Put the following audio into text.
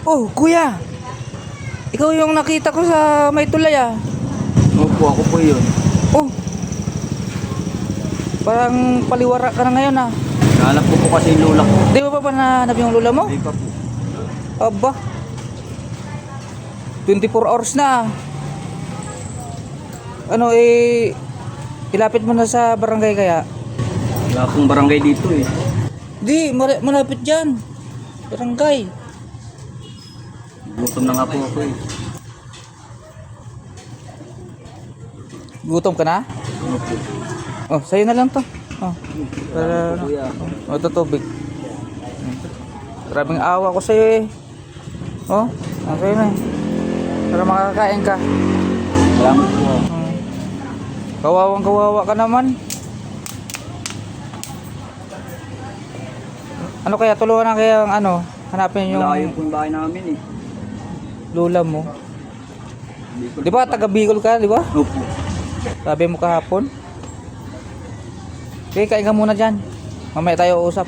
Oh, kuya. Ikaw yung nakita ko sa may tulay ah. Opo, ako po yun. Oh. Parang paliwara ka na ngayon ah. Nahanap ko po kasi yung lola ko. Di ba pa nahanap yung lula mo? Hindi pa po. Aba. 24 hours na. Ano ilapit mo na sa barangay kaya? Wala akong barangay dito eh. Di, malapit dyan. Barangay. Gutom na nga po ako eh. Gutom ka na? Opo. Oh, sa'yo na lang to. Oh, para Salamat po, kuya. ito tubig. Maraming awa ko sa'yo eh. Oh, okay na eh. Para makakain ka. Salamat po. Kawawang kawawa ka naman. Ano kaya, tulungan na kaya ang ano, hanapin yung Malayo po yung bahay namin eh. lula mo. Hindi ko- Di ba, taga Bicol ka, di ba? Opo. Sabi mo kahapon. Okay, kain ka muna dyan. Mamaya tayo uusap.